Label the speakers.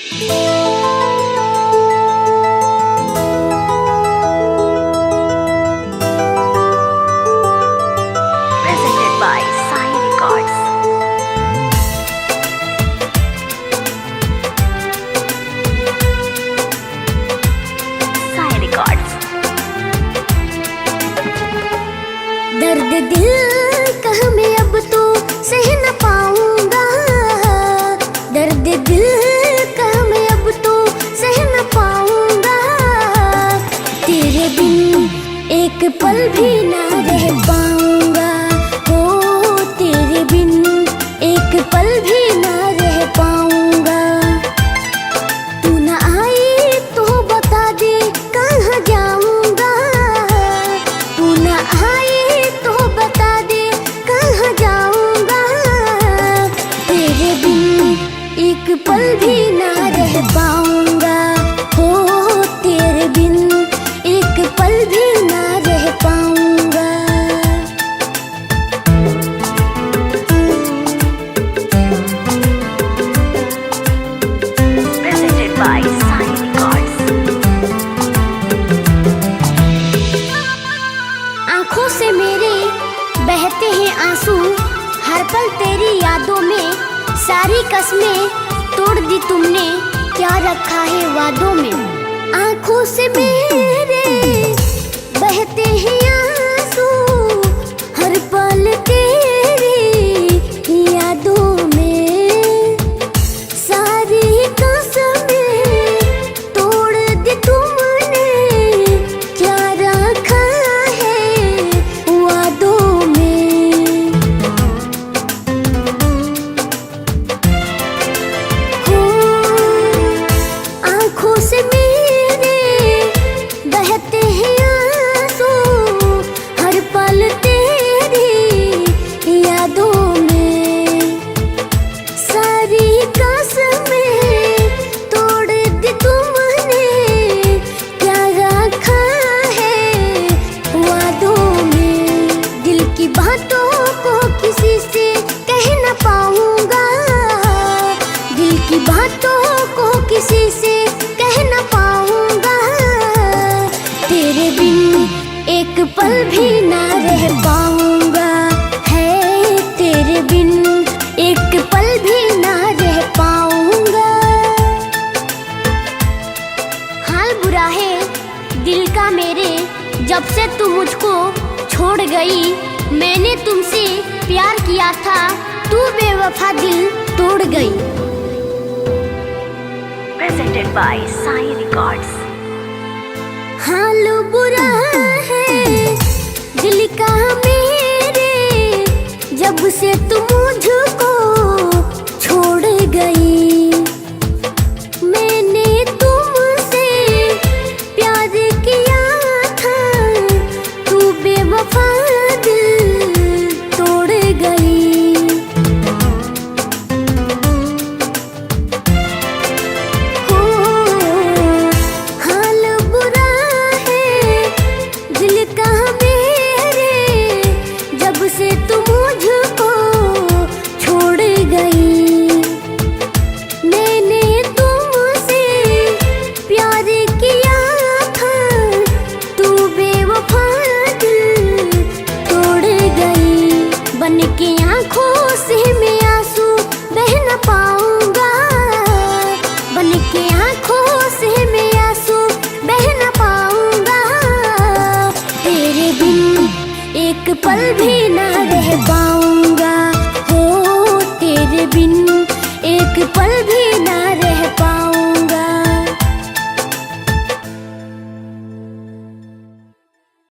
Speaker 1: Presented by Sai Records. Sai Records.
Speaker 2: दर्द दिल कह मैं अब तो सह न पाऊंगा। दर्द दिल कह मैं अब तो सह न पाऊंगा। तेरे बिन एक पल भी ना रह पाऊंगा। हो तेरे बिन एक पल भी ना रह पाऊंगा। तू ना आई तो बता दे कहाँ जाऊंगा। तू ना आई तो बता दे कहाँ जाऊंगा। तेरे बिन एक पल भी ना रह पाऊंगा। हो तेरे बिन एक पल भी ना रह पाऊंगा।
Speaker 1: Presented by Sai Records.
Speaker 2: आंखों से मेरे बहते हैं आंसू। हर पल तेरी यादों में सारी कसमें तोड़ दी तुमने। क्या रखा है वादों में। आंखों से मेरे बहते हैं आंसू। हर पल तेरी यादों में सारी कसमें तोड़ दी तुमने। क्या रखा है वादों में। हो आँखों से मेरे बहते हैं आंसू। हर पल तेरी यादों में सारी कसमें तोड़ दी तुमने। क्या रखा है वादों में। दिल की बातों को किसी से कह न पाऊंगा। दिल की बातों को किसी से कह न पाऊंगा। तेरे बिन एक पल भी ना रह पाऊंगा। है तेरे बिन एक पल भी ना रह पाऊंगा। हाल बुरा है दिल का मेरे जब से तू मुझको छोड़ गई। मैंने तुमसे प्यार किया था तू बेवफा दिल तोड़ गई।
Speaker 1: Presented by Sai Records.
Speaker 2: हाल बुरा है दिल का मेरे जब से तू मुझको छोड़ गई। मैंने तुमसे प्यार किया था तू बेवफा दिल तोड़ गई। हो हाल बुरा है दिल का मेरे जब से तू मुझको छोड़ गई। मैंने तुमसे प्यार किया था तू बेवफा दिल तोड़ गई। बन के आँखों से मैं आंसू बह न पाऊंगा। बन के आँखों